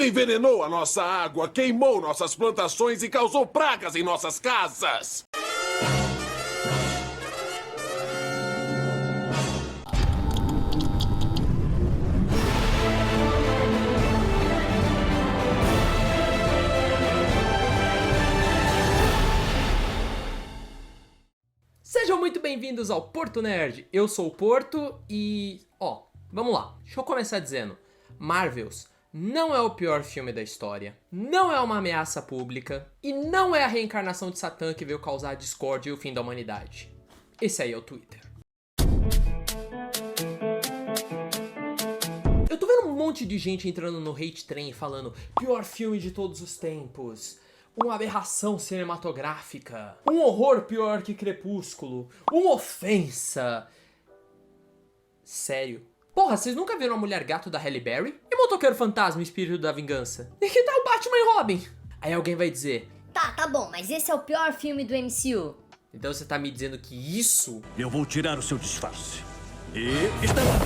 envenenou a nossa água, queimou nossas plantações e causou pragas em nossas casas. Sejam muito bem-vindos ao Porto Nerd. Eu sou o Porto e... vamos lá. Deixa eu começar dizendo. Marvels não é o pior filme da história, não é uma ameaça pública e não é a reencarnação de Satã que veio causar a discórdia e o fim da humanidade. Esse aí é o Twitter. Eu tô vendo um monte de gente entrando no hate train falando pior filme de todos os tempos, uma aberração cinematográfica, um horror pior que Crepúsculo, uma ofensa. Sério? Porra, vocês nunca viram a Mulher Gato da Halle Berry? E Motoqueiro Fantasma, Espírito da Vingança? E que tal Batman e Robin? Aí alguém vai dizer... Tá bom, mas esse é o pior filme do MCU. Então você tá me dizendo que isso... Eu vou tirar o seu disfarce. E... está lá.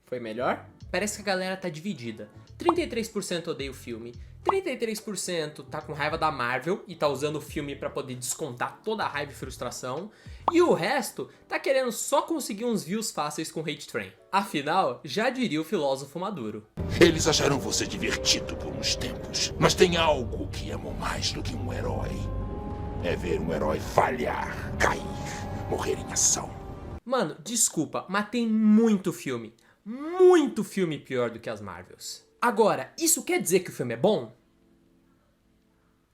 Foi melhor? Parece que a galera tá dividida. 33% odeia o filme, 33% tá com raiva da Marvel e tá usando o filme pra poder descontar toda a raiva e frustração, e o resto tá querendo só conseguir uns views fáceis com Hate Train. Afinal, já diria o filósofo Maduro. Eles acharam você divertido por uns tempos, mas tem algo que amam mais do que um herói. É ver um herói falhar, cair, morrer em ação. Mano, desculpa, mas tem muito filme pior do que as Marvels. Agora, isso quer dizer que o filme é bom?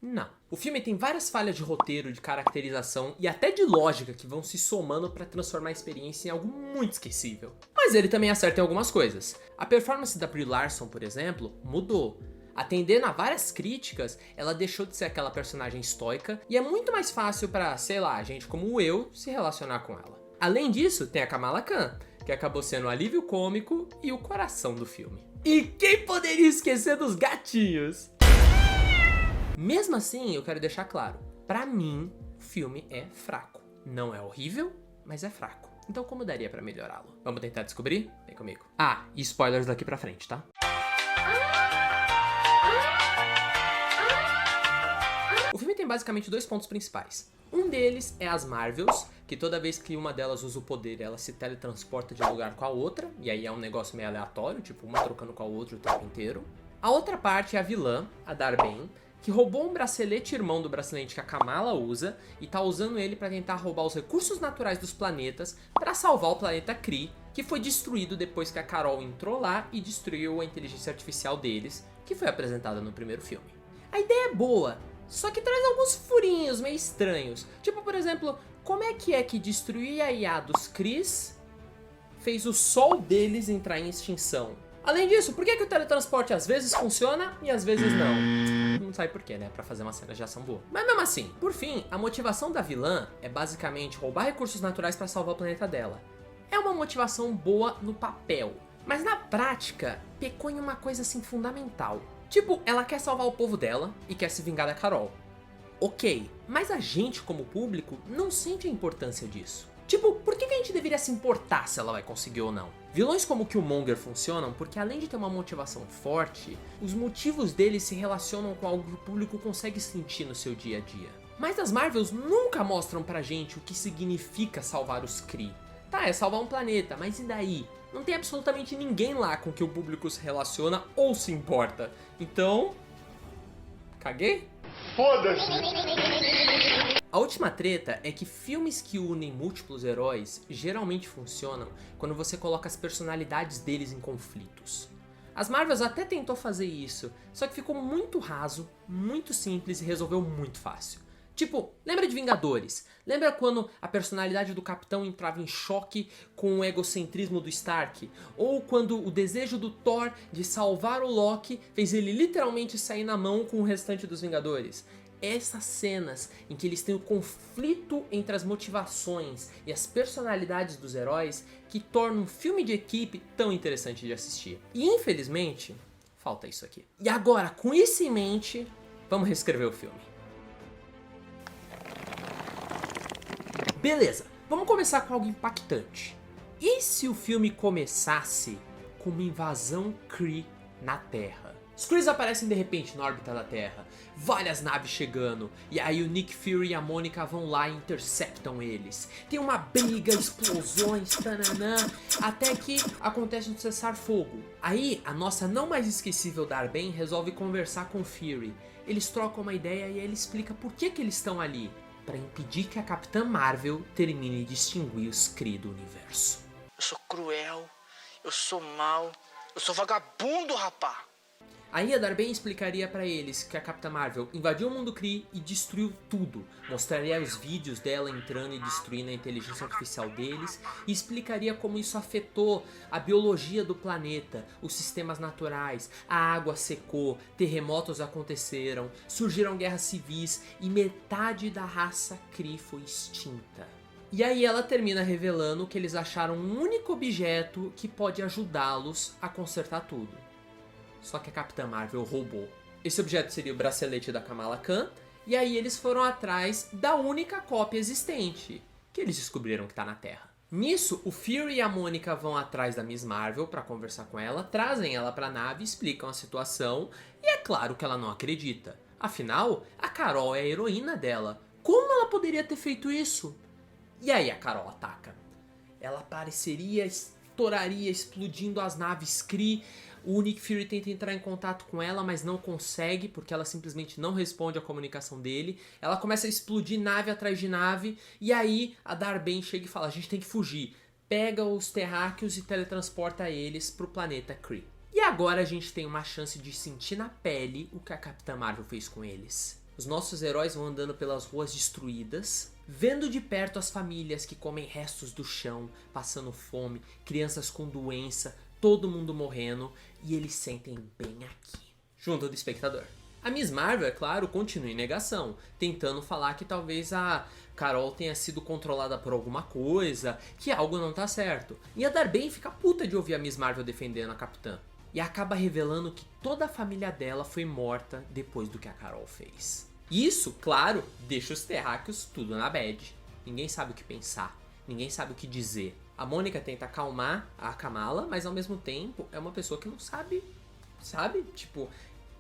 Não. O filme tem várias falhas de roteiro, de caracterização e até de lógica que vão se somando pra transformar a experiência em algo muito esquecível. Mas ele também acerta em algumas coisas. A performance da Brie Larson, por exemplo, mudou. Atendendo a várias críticas, ela deixou de ser aquela personagem estoica e é muito mais fácil pra, sei lá, gente como eu se relacionar com ela. Além disso, tem a Kamala Khan, que acabou sendo o alívio cômico e o coração do filme. E quem poderia esquecer dos gatinhos? Mesmo assim, eu quero deixar claro, pra mim, o filme é fraco. Não é horrível, mas é fraco. Então como daria pra melhorá-lo? Vamos tentar descobrir? Vem comigo. E spoilers daqui pra frente, tá? O filme tem basicamente dois pontos principais. Um deles é as Marvels, que toda vez que uma delas usa o poder, ela se teletransporta de um lugar com a outra, e aí é um negócio meio aleatório, tipo uma trocando com a outra o tempo inteiro. A outra parte é a vilã, a Dar-Benn, que roubou um bracelete irmão do bracelete que a Kamala usa, e tá usando ele pra tentar roubar os recursos naturais dos planetas pra salvar o planeta Kree, que foi destruído depois que a Carol entrou lá e destruiu a inteligência artificial deles, que foi apresentada no primeiro filme. A ideia é boa, só que traz alguns furinhos meio estranhos. Tipo, por exemplo, como é que destruir a IA dos Krees fez o sol deles entrar em extinção? Além disso, por que o teletransporte às vezes funciona e às vezes não? Não sabe por quê, né? Pra fazer uma cena de ação boa. Mas mesmo assim, por fim, a motivação da vilã é basicamente roubar recursos naturais pra salvar o planeta dela. É uma motivação boa no papel, mas na prática, pecou em uma coisa assim fundamental. Tipo, ela quer salvar o povo dela e quer se vingar da Carol. Ok, mas a gente, como público, não sente a importância disso. Tipo, por que a gente deveria se importar se ela vai conseguir ou não? Vilões como o Killmonger funcionam porque, além de ter uma motivação forte, os motivos deles se relacionam com algo que o público consegue sentir no seu dia a dia. Mas as Marvels nunca mostram pra gente o que significa salvar os Kree. Tá, é salvar um planeta, mas e daí? Não tem absolutamente ninguém lá com que o público se relaciona ou se importa. Então... caguei? Foda-se! A última treta é que filmes que unem múltiplos heróis geralmente funcionam quando você coloca as personalidades deles em conflitos. As Marvels até tentou fazer isso, só que ficou muito raso, muito simples e resolveu muito fácil. Tipo, lembra de Vingadores? Lembra quando a personalidade do Capitão entrava em choque com o egocentrismo do Stark? Ou quando o desejo do Thor de salvar o Loki fez ele literalmente sair na mão com o restante dos Vingadores? Essas cenas em que eles têm o conflito entre as motivações e as personalidades dos heróis que tornam um filme de equipe tão interessante de assistir. E infelizmente, falta isso aqui. E agora, com isso em mente, vamos reescrever o filme. Beleza, vamos começar com algo impactante. E se o filme começasse com uma invasão Kree na Terra? Os Krees aparecem de repente na órbita da Terra, várias naves chegando, e aí o Nick Fury e a Mônica vão lá e interceptam eles. Tem uma briga, explosões, tananã, até que acontece um cessar-fogo. Aí a nossa não mais esquecível Dar-Benn resolve conversar com o Fury. Eles trocam uma ideia e ele explica por que eles estão ali. Para impedir que a Capitã Marvel termine de extinguir os Kree do universo. Eu sou cruel, eu sou mau, eu sou vagabundo, rapá. Aí a Dar-Benn explicaria pra eles que a Capitã Marvel invadiu o mundo Kree e destruiu tudo. Mostraria os vídeos dela entrando e destruindo a inteligência artificial deles e explicaria como isso afetou a biologia do planeta, os sistemas naturais, a água secou, terremotos aconteceram, surgiram guerras civis e metade da raça Kree foi extinta. E aí ela termina revelando que eles acharam um único objeto que pode ajudá-los a consertar tudo. Só que a Capitã Marvel roubou. Esse objeto seria o bracelete da Kamala Khan, e aí eles foram atrás da única cópia existente, que eles descobriram que tá na Terra. Nisso, o Fury e a Mônica vão atrás da Miss Marvel pra conversar com ela, trazem ela pra nave, explicam a situação, e é claro que ela não acredita. Afinal, a Carol é a heroína dela. Como ela poderia ter feito isso? E aí a Carol ataca. Ela apareceria, estouraria, explodindo as naves Kree. O Nick Fury tenta entrar em contato com ela, mas não consegue, porque ela simplesmente não responde à comunicação dele. Ela começa a explodir nave atrás de nave, e aí a Dar-Benn chega e fala, a gente tem que fugir. Pega os terráqueos e teletransporta eles pro planeta Kree. E agora a gente tem uma chance de sentir na pele o que a Capitã Marvel fez com eles. Os nossos heróis vão andando pelas ruas destruídas, vendo de perto as famílias que comem restos do chão, passando fome, crianças com doença, todo mundo morrendo, e eles sentem bem aqui, junto do espectador. A Miss Marvel, é claro, continua em negação, tentando falar que talvez a Carol tenha sido controlada por alguma coisa, que algo não tá certo. E a Dar-Benn fica puta de ouvir a Miss Marvel defendendo a Capitã. E acaba revelando que toda a família dela foi morta depois do que a Carol fez. Isso, claro, deixa os terráqueos tudo na bad. Ninguém sabe o que pensar, ninguém sabe o que dizer. A Mônica tenta acalmar a Kamala, mas ao mesmo tempo é uma pessoa que não sabe, Tipo,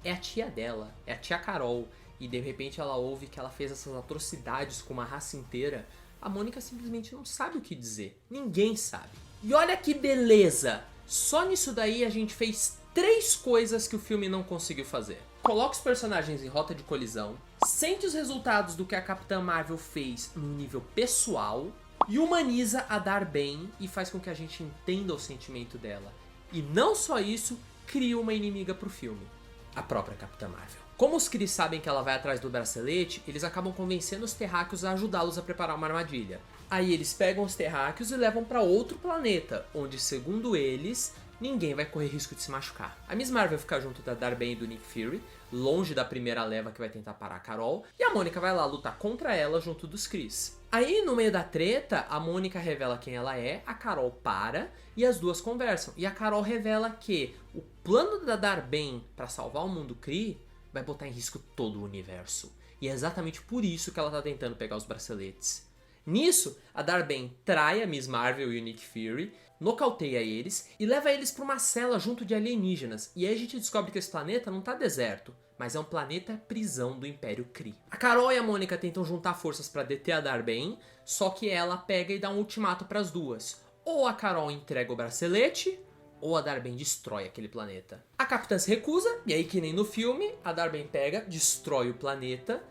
é a tia dela, é a tia Carol. E de repente ela ouve que ela fez essas atrocidades com uma raça inteira. A Mônica simplesmente não sabe o que dizer. Ninguém sabe. E olha que beleza! Só nisso daí a gente fez 3 coisas que o filme não conseguiu fazer. Coloca os personagens em rota de colisão, sente os resultados do que a Capitã Marvel fez no nível pessoal, e humaniza a Dar-Benn e faz com que a gente entenda o sentimento dela. E não só isso, cria uma inimiga pro filme, a própria Capitã Marvel. Como os Kree sabem que ela vai atrás do bracelete, eles acabam convencendo os terráqueos a ajudá-los a preparar uma armadilha. Aí eles pegam os terráqueos e levam para outro planeta, onde, segundo eles, ninguém vai correr risco de se machucar. A Miss Marvel fica junto da Dar-Benn e do Nick Fury, longe da primeira leva que vai tentar parar a Carol, e a Mônica vai lá lutar contra ela junto dos Krees. Aí, no meio da treta, a Mônica revela quem ela é, a Carol para e as duas conversam. E a Carol revela que o plano da Dar-Benn para salvar o mundo Kree vai botar em risco todo o universo. E é exatamente por isso que ela tá tentando pegar os braceletes. Nisso, a Dar-Benn trai a Miss Marvel e o Nick Fury, nocauteia eles e leva eles para uma cela junto de alienígenas. E aí a gente descobre que esse planeta não tá deserto, mas é um planeta prisão do Império Kree. A Carol e a Mônica tentam juntar forças para deter a Dar-Benn, só que ela pega e dá um ultimato para as duas. Ou a Carol entrega o bracelete, ou a Dar-Benn destrói aquele planeta. A Capitã se recusa, e aí que nem no filme, a Dar-Benn pega, destrói o planeta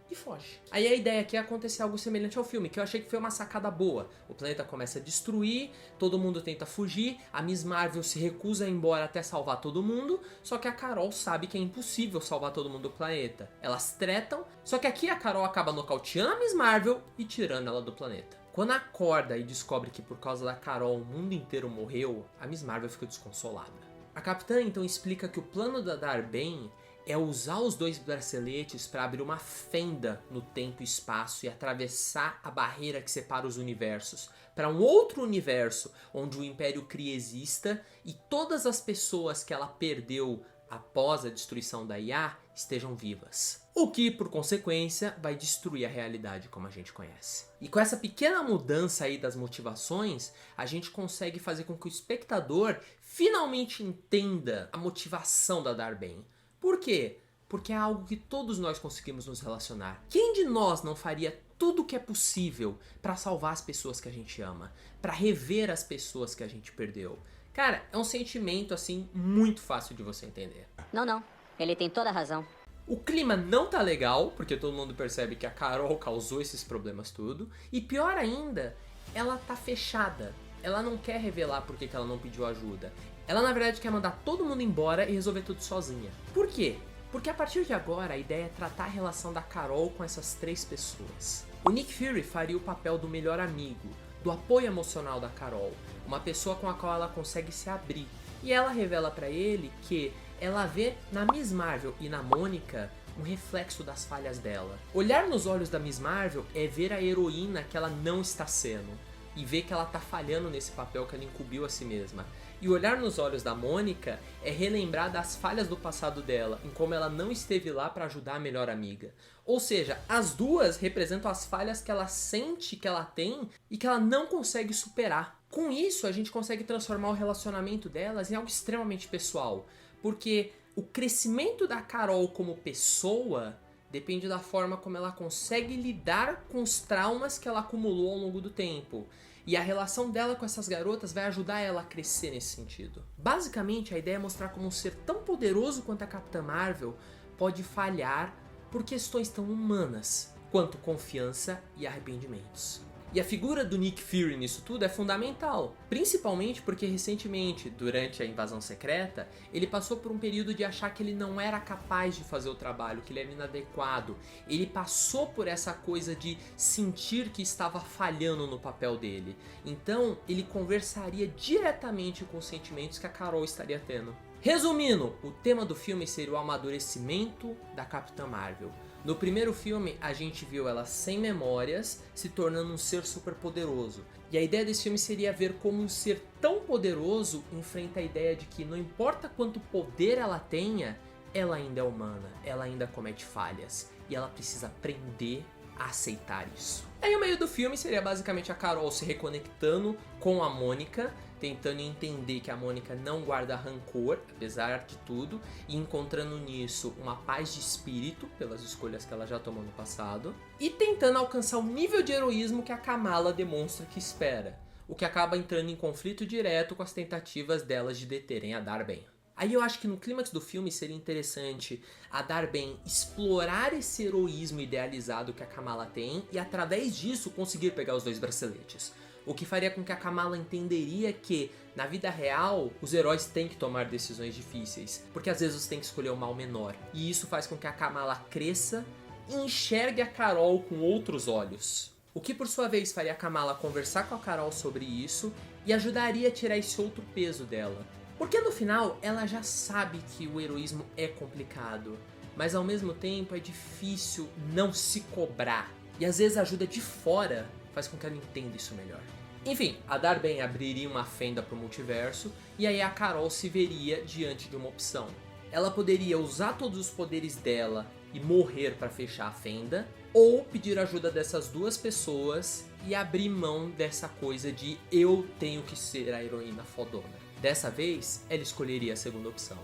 e foge. Aí a ideia aqui é acontecer algo semelhante ao filme, que eu achei que foi uma sacada boa. O planeta começa a destruir, todo mundo tenta fugir, a Miss Marvel se recusa a ir embora até salvar todo mundo, só que a Carol sabe que é impossível salvar todo mundo do planeta. Elas tretam, só que aqui a Carol acaba nocauteando a Miss Marvel e tirando ela do planeta. Quando acorda e descobre que por causa da Carol o mundo inteiro morreu, a Miss Marvel fica desconsolada. A Capitã então explica que o plano da Dar-Benn é usar os 2 braceletes para abrir uma fenda no tempo e espaço e atravessar a barreira que separa os universos para um outro universo onde o Império Kree exista e todas as pessoas que ela perdeu após a destruição da IA, estejam vivas. O que, por consequência, vai destruir a realidade como a gente conhece. E com essa pequena mudança aí das motivações, a gente consegue fazer com que o espectador finalmente entenda a motivação da Dar-Benn. Por quê? Porque é algo que todos nós conseguimos nos relacionar. Quem de nós não faria tudo o que é possível para salvar as pessoas que a gente ama, para rever as pessoas que a gente perdeu? Cara, é um sentimento assim muito fácil de você entender. Não. Ele tem toda a razão. O clima não tá legal, porque todo mundo percebe que a Carol causou esses problemas tudo. E pior ainda, ela tá fechada. Ela não quer revelar por que ela não pediu ajuda. Ela na verdade quer mandar todo mundo embora e resolver tudo sozinha. Por quê? Porque a partir de agora a ideia é tratar a relação da Carol com essas 3 pessoas. O Nick Fury faria o papel do melhor amigo, do apoio emocional da Carol, uma pessoa com a qual ela consegue se abrir. E ela revela pra ele que ela vê na Miss Marvel e na Mônica um reflexo das falhas dela. Olhar nos olhos da Miss Marvel é ver a heroína que ela não está sendo e ver que ela tá falhando nesse papel que ela incumbiu a si mesma. E olhar nos olhos da Mônica é relembrar das falhas do passado dela, em como ela não esteve lá para ajudar a melhor amiga. Ou seja, as duas representam as falhas que ela sente que ela tem e que ela não consegue superar. Com isso, a gente consegue transformar o relacionamento delas em algo extremamente pessoal, porque o crescimento da Carol como pessoa depende da forma como ela consegue lidar com os traumas que ela acumulou ao longo do tempo. E a relação dela com essas garotas vai ajudar ela a crescer nesse sentido. Basicamente, a ideia é mostrar como um ser tão poderoso quanto a Capitã Marvel pode falhar por questões tão humanas quanto confiança e arrependimentos. E a figura do Nick Fury nisso tudo é fundamental, principalmente porque recentemente, durante a invasão secreta, ele passou por um período de achar que ele não era capaz de fazer o trabalho, que ele era inadequado. Ele passou por essa coisa de sentir que estava falhando no papel dele. Então, ele conversaria diretamente com os sentimentos que a Carol estaria tendo. Resumindo, o tema do filme seria o amadurecimento da Capitã Marvel. No primeiro filme, a gente viu ela sem memórias, se tornando um ser super poderoso. E a ideia desse filme seria ver como um ser tão poderoso enfrenta a ideia de que não importa quanto poder ela tenha, ela ainda é humana, ela ainda comete falhas. E ela precisa aprender a aceitar isso. Aí o meio do filme seria basicamente a Carol se reconectando com a Mônica, tentando entender que a Mônica não guarda rancor, apesar de tudo, e encontrando nisso uma paz de espírito pelas escolhas que ela já tomou no passado, e tentando alcançar o nível de heroísmo que a Kamala demonstra que espera, o que acaba entrando em conflito direto com as tentativas delas de deterem a Dar-Benn. Aí eu acho que no clímax do filme seria interessante a Dar-Benn explorar esse heroísmo idealizado que a Kamala tem e através disso conseguir pegar os 2 braceletes. O que faria com que a Kamala entenderia que, na vida real, os heróis têm que tomar decisões difíceis, porque às vezes você tem que escolher o mal menor. E isso faz com que a Kamala cresça e enxergue a Carol com outros olhos. O que por sua vez faria a Kamala conversar com a Carol sobre isso e ajudaria a tirar esse outro peso dela. Porque no final, ela já sabe que o heroísmo é complicado, mas ao mesmo tempo é difícil não se cobrar. E às vezes a ajuda de fora faz com que ela entenda isso melhor. Enfim, a Dar-Benn abriria uma fenda pro multiverso e aí a Carol se veria diante de uma opção. Ela poderia usar todos os poderes dela e morrer para fechar a fenda, ou pedir ajuda dessas 2 pessoas e abrir mão dessa coisa de eu tenho que ser a heroína fodona. Dessa vez, ela escolheria a segunda opção.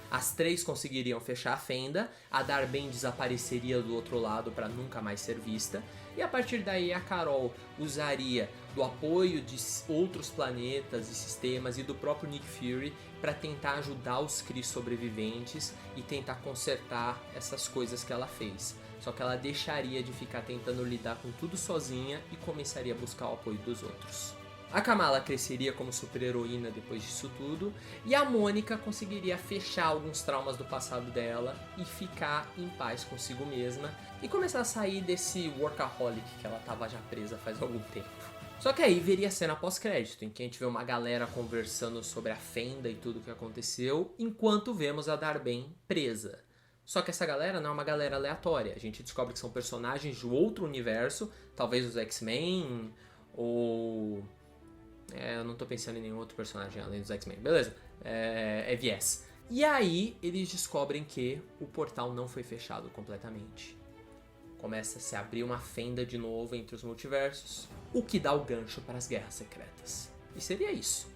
As 3 conseguiriam fechar a fenda, a Dar-Benn desapareceria do outro lado para nunca mais ser vista, e a partir daí a Carol usaria do apoio de outros planetas e sistemas e do próprio Nick Fury para tentar ajudar os Kree sobreviventes e tentar consertar essas coisas que ela fez. Só que ela deixaria de ficar tentando lidar com tudo sozinha e começaria a buscar o apoio dos outros. A Kamala cresceria como super-heroína depois disso tudo, e a Mônica conseguiria fechar alguns traumas do passado dela e ficar em paz consigo mesma e começar a sair desse workaholic que ela estava já presa faz algum tempo. Só que aí veria a cena pós-crédito, em que a gente vê uma galera conversando sobre a fenda e tudo o que aconteceu, enquanto vemos a Dar-Benn presa. Só que essa galera não é uma galera aleatória, a gente descobre que são personagens de outro universo, talvez os X-Men ou... eu não tô pensando em nenhum outro personagem além dos X-Men, beleza, é viés. E aí eles descobrem que o portal não foi fechado completamente. Começa a se abrir uma fenda de novo entre os multiversos, o que dá o gancho para as Guerras Secretas. E seria isso.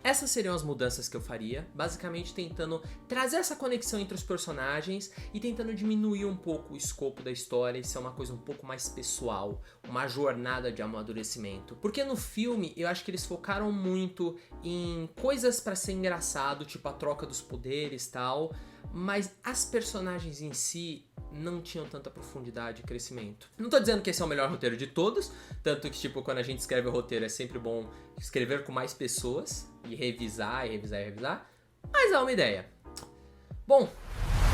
Essas seriam as mudanças que eu faria, basicamente tentando trazer essa conexão entre os personagens e tentando diminuir um pouco o escopo da história e ser uma coisa um pouco mais pessoal, uma jornada de amadurecimento. Porque no filme eu acho que eles focaram muito em coisas pra ser engraçado, tipo a troca dos poderes e tal, mas as personagens em si não tinham tanta profundidade e crescimento. Não tô dizendo que esse é o melhor roteiro de todos, tanto que tipo quando a gente escreve o roteiro é sempre bom escrever com mais pessoas e revisar, mas é uma ideia. Bom,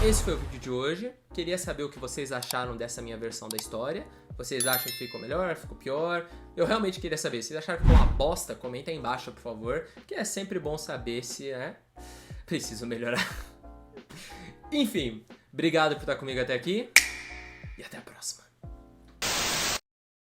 esse foi o vídeo de hoje. Queria saber o que vocês acharam dessa minha versão da história. Vocês acham que ficou melhor, ficou pior? Eu realmente queria saber. Se vocês acharam que ficou uma bosta, comenta aí embaixo, por favor, que é sempre bom saber se, preciso melhorar. Enfim, obrigado por estar comigo até aqui e até a próxima.